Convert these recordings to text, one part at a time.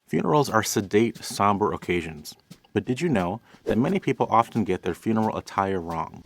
Funerals are sedate, somber occasions. But did you know that many people often get their funeral attire wrong?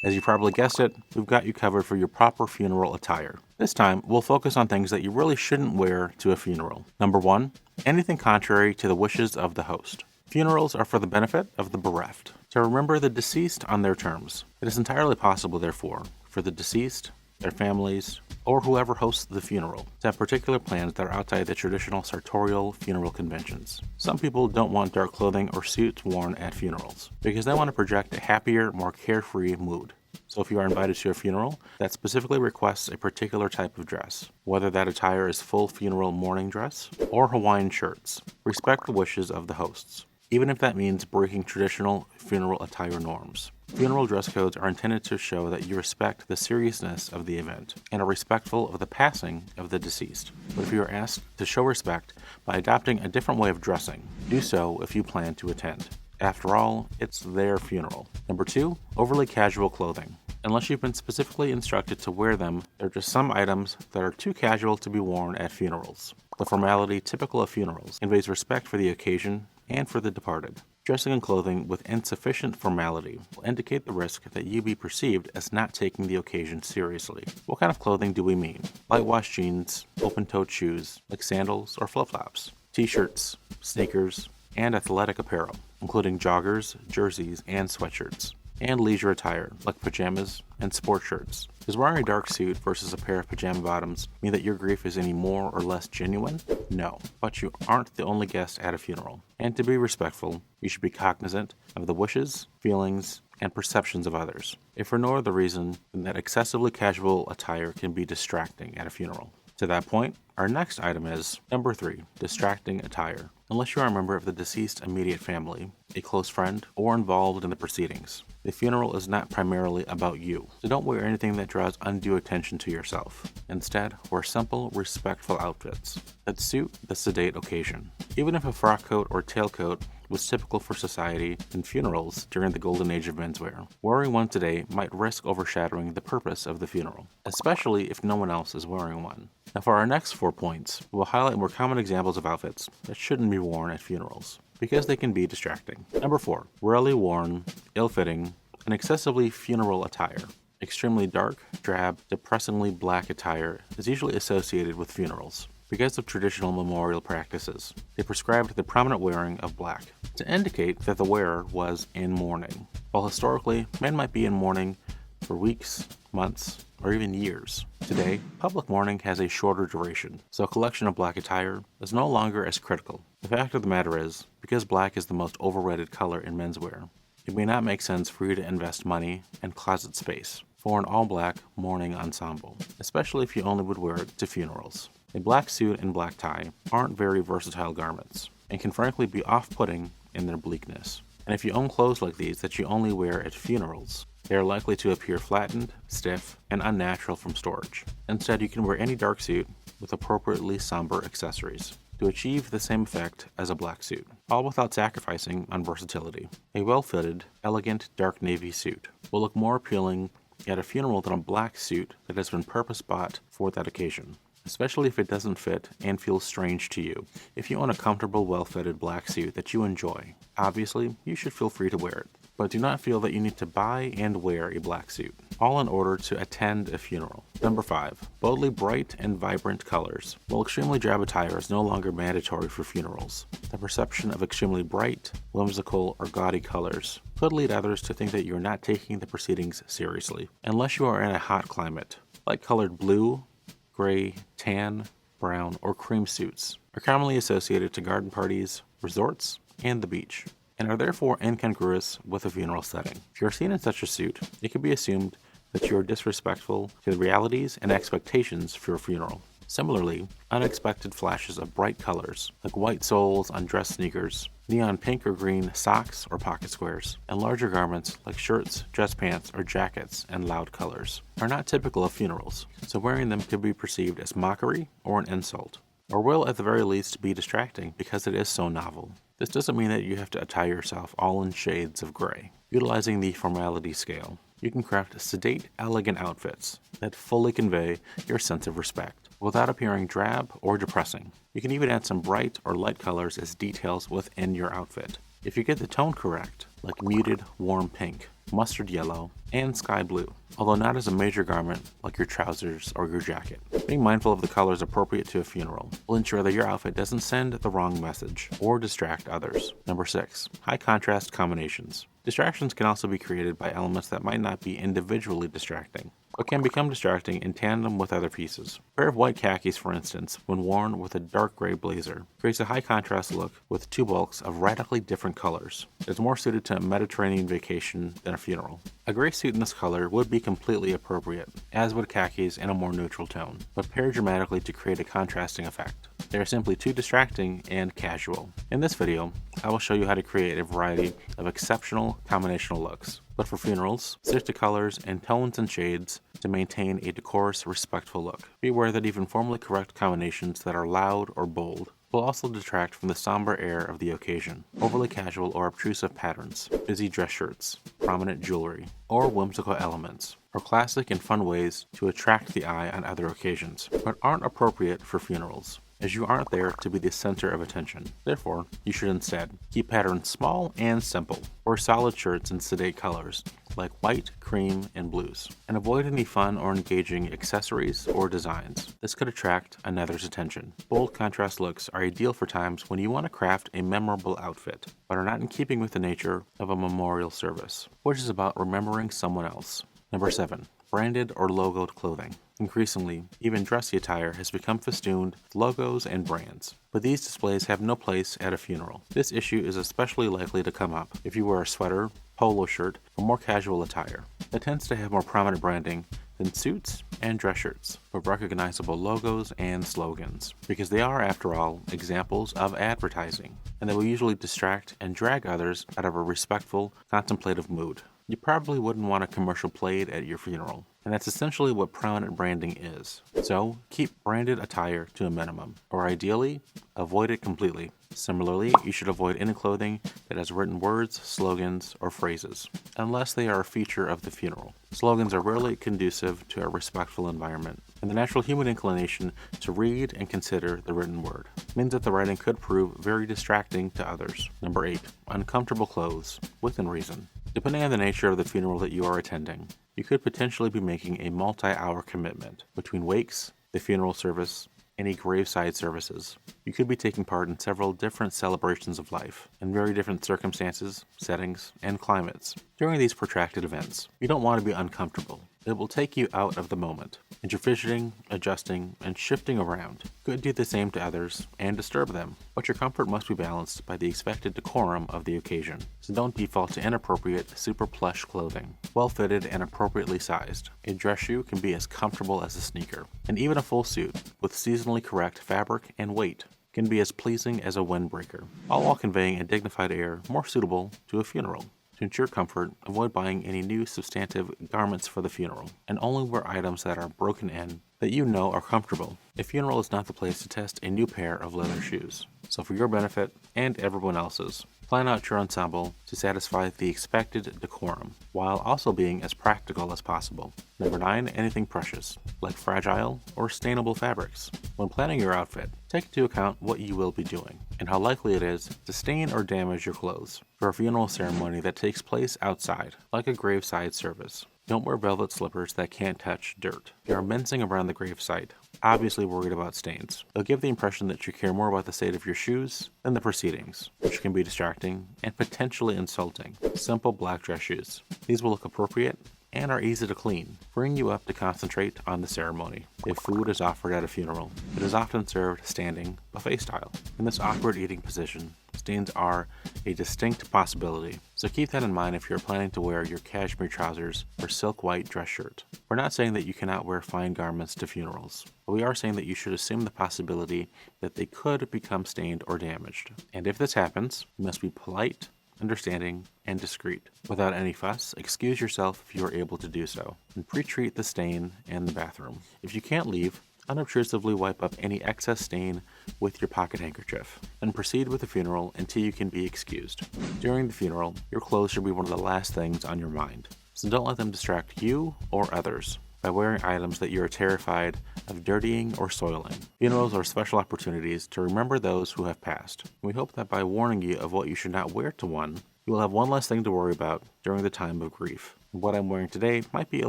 As you probably guessed it, we've got you covered for your proper funeral attire. This time, we'll focus on things that you really shouldn't wear to a funeral. Number 1, anything contrary to the wishes of the host. Funerals are for the benefit of the bereft, to remember the deceased on their terms. It is entirely possible, therefore, for the deceased, their families, or whoever hosts the funeral to have particular plans that are outside the traditional sartorial funeral conventions. Some people don't want dark clothing or suits worn at funerals because they want to project a happier, more carefree mood. So if you are invited to a funeral that specifically requests a particular type of dress, whether that attire is full funeral mourning dress or Hawaiian shirts, respect the wishes of the hosts, even if that means breaking traditional funeral attire norms. Funeral dress codes are intended to show that you respect the seriousness of the event and are respectful of the passing of the deceased. But if you are asked to show respect by adopting a different way of dressing, do so if you plan to attend. After all, it's their funeral. Number 2, overly casual clothing. Unless you've been specifically instructed to wear them, there are just some items that are too casual to be worn at funerals. The formality typical of funerals conveys respect for the occasion and for the departed. Dressing in clothing with insufficient formality will indicate the risk that you be perceived as not taking the occasion seriously. What kind of clothing do we mean? Light-wash jeans, open-toed shoes, like sandals or flip-flops, t-shirts, sneakers, and athletic apparel, including joggers, jerseys, and sweatshirts, and leisure attire, like pajamas and sport shirts. Does wearing a dark suit versus a pair of pajama bottoms mean that your grief is any more or less genuine? No, but you aren't the only guest at a funeral. And to be respectful, you should be cognizant of the wishes, feelings, and perceptions of others, if for no other reason than that excessively casual attire can be distracting at a funeral. To that point, our next item is number 3, distracting attire. Unless you are a member of the deceased immediate family, a close friend, or involved in the proceedings, the funeral is not primarily about you, so don't wear anything that draws undue attention to yourself. Instead, wear simple, respectful outfits that suit the sedate occasion. Even if a frock coat or tailcoat was typical for society and funerals during the golden age of menswear, wearing one today might risk overshadowing the purpose of the funeral, especially if no one else is wearing one. Now for our next 4 points, we'll highlight more common examples of outfits that shouldn't be worn at funerals, because they can be distracting. Number 4, rarely worn, ill-fitting, and excessively funeral attire. Extremely dark, drab, depressingly black attire is usually associated with funerals. Because of traditional memorial practices, they prescribed the prominent wearing of black to indicate that the wearer was in mourning. While historically, men might be in mourning for weeks, months, or even years. Today, public mourning has a shorter duration, so a collection of black attire is no longer as critical. The fact of the matter is, because black is the most overrated color in menswear, it may not make sense for you to invest money and closet space for an all-black mourning ensemble, especially if you only would wear it to funerals. A black suit and black tie aren't very versatile garments, and can frankly be off-putting in their bleakness. And if you own clothes like these that you only wear at funerals, they are likely to appear flattened, stiff, and unnatural from storage. Instead, you can wear any dark suit with appropriately somber accessories to achieve the same effect as a black suit, all without sacrificing on versatility. A well-fitted, elegant dark navy suit will look more appealing at a funeral than a black suit that has been purpose-bought for that occasion, especially if it doesn't fit and feels strange to you. If you own a comfortable, well-fitted black suit that you enjoy, obviously, you should feel free to wear it. But do not feel that you need to buy and wear a black suit, all in order to attend a funeral. Number 5, boldly bright and vibrant colors. While extremely drab attire is no longer mandatory for funerals, the perception of extremely bright, whimsical, or gaudy colors could lead others to think that you are not taking the proceedings seriously, unless you are in a hot climate. Light-colored blue, gray, tan, brown, or cream suits are commonly associated to garden parties, resorts, and the beach, and are therefore incongruous with a funeral setting. If you are seen in such a suit, it can be assumed that you are disrespectful to the realities and expectations for a funeral. Similarly, unexpected flashes of bright colors, like white soles on dress sneakers, neon pink or green socks or pocket squares, and larger garments like shirts, dress pants, or jackets and loud colors, are not typical of funerals, so wearing them could be perceived as mockery or an insult, or will at the very least be distracting because it is so novel. This doesn't mean that you have to attire yourself all in shades of gray. Utilizing the formality scale, you can craft sedate, elegant outfits that fully convey your sense of respect. without appearing drab or depressing. You can even add some bright or light colors as details within your outfit. If you get the tone correct, like muted, warm pink, mustard yellow, and sky blue, although not as a major garment like your trousers or your jacket. Being mindful of the colors appropriate to a funeral will ensure that your outfit doesn't send the wrong message or distract others. Number 6. High contrast combinations. Distractions can also be created by elements that might not be individually distracting, but can become distracting in tandem with other pieces. A pair of white khakis, for instance, when worn with a dark gray blazer, creates a high contrast look with two bulks of radically different colors. It's more suited to a Mediterranean vacation than a funeral. A gray suit in this color would be completely appropriate, as would khakis in a more neutral tone, but paired dramatically to create a contrasting effect. They are simply too distracting and casual. In this video, I will show you how to create a variety of exceptional combinational looks, but for funerals, stick to colors and tones and shades to maintain a decorous, respectful look. Be aware that even formally correct combinations that are loud or bold will also detract from the somber air of the occasion. Overly casual or obtrusive patterns, busy dress shirts, prominent jewelry, or whimsical elements are classic and fun ways to attract the eye on other occasions, but aren't appropriate for funerals, as you aren't there to be the center of attention. Therefore, you should instead keep patterns small and simple, or solid shirts in sedate colors like white, cream, and blues, and avoid any fun or engaging accessories or designs. This could attract another's attention. Bold contrast looks are ideal for times when you want to craft a memorable outfit, but are not in keeping with the nature of a memorial service, which is about remembering someone else. Number 7. Branded or logoed clothing. Increasingly, even dressy attire has become festooned with logos and brands, but these displays have no place at a funeral. This issue is especially likely to come up if you wear a sweater, polo shirt, or more casual attire that tends to have more prominent branding than suits and dress shirts, with recognizable logos and slogans, because they are, after all, examples of advertising, and they will usually distract and drag others out of a respectful, contemplative mood. You probably wouldn't want a commercial played at your funeral, and that's essentially what prominent branding is. So, keep branded attire to a minimum, or ideally, avoid it completely. Similarly, you should avoid any clothing that has written words, slogans, or phrases, unless they are a feature of the funeral. Slogans are rarely conducive to a respectful environment, and the natural human inclination to read and consider the written word means that the writing could prove very distracting to others. Number 8. Uncomfortable clothes, within reason. Depending on the nature of the funeral that you are attending, you could potentially be making a multi-hour commitment between wakes, the funeral service, any graveside services. You could be taking part in several different celebrations of life in very different circumstances, settings, and climates. During these protracted events, you don't want to be uncomfortable. It will take you out of the moment, and your fidgeting, adjusting, and shifting around could do the same to others and disturb them. But your comfort must be balanced by the expected decorum of the occasion, so don't default to inappropriate, super plush clothing. Well-fitted and appropriately sized, a dress shoe can be as comfortable as a sneaker, and even a full suit with seasonally correct fabric and weight can be as pleasing as a windbreaker, all while conveying a dignified air more suitable to a funeral. To ensure comfort, avoid buying any new substantive garments for the funeral, and only wear items that are broken in that you know are comfortable. A funeral is not the place to test a new pair of leather shoes. So for your benefit and everyone else's, plan out your ensemble to satisfy the expected decorum, while also being as practical as possible. Number 9. Anything precious, like fragile or stainable fabrics. When planning your outfit, take into account what you will be doing, and how likely it is to stain or damage your clothes. For a funeral ceremony that takes place outside, like a graveside service, don't wear velvet slippers that can't touch dirt. If you are mincing around the gravesite, obviously worried about stains, they'll give the impression that you care more about the state of your shoes than the proceedings, which can be distracting and potentially insulting. Simple black dress shoes. These will look appropriate and are easy to clean, freeing you up to concentrate on the ceremony. If food is offered at a funeral, it is often served standing, buffet style. In this awkward eating position, stains are a distinct possibility, so keep that in mind if you're planning to wear your cashmere trousers or silk white dress shirt. We're not saying that you cannot wear fine garments to funerals, but we are saying that you should assume the possibility that they could become stained or damaged. And if this happens, you must be polite, understanding, and discreet. Without any fuss, excuse yourself if you are able to do so, and pre-treat the stain in the bathroom. If you can't leave, unobtrusively wipe up any excess stain with your pocket handkerchief, and proceed with the funeral until you can be excused. During the funeral, your clothes should be one of the last things on your mind, so don't let them distract you or others by wearing items that you are terrified of dirtying or soiling. Funerals are special opportunities to remember those who have passed. We hope that by warning you of what you should not wear to one, you will have one less thing to worry about during the time of grief. What I'm wearing today might be a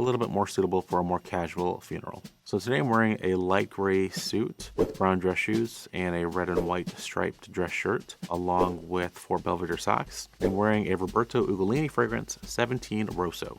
little bit more suitable for a more casual funeral. So today I'm wearing a light gray suit with brown dress shoes and a red and white striped dress shirt, along with 4 Belvedere socks. I'm wearing a Roberto Ugolini fragrance 17 Rosso.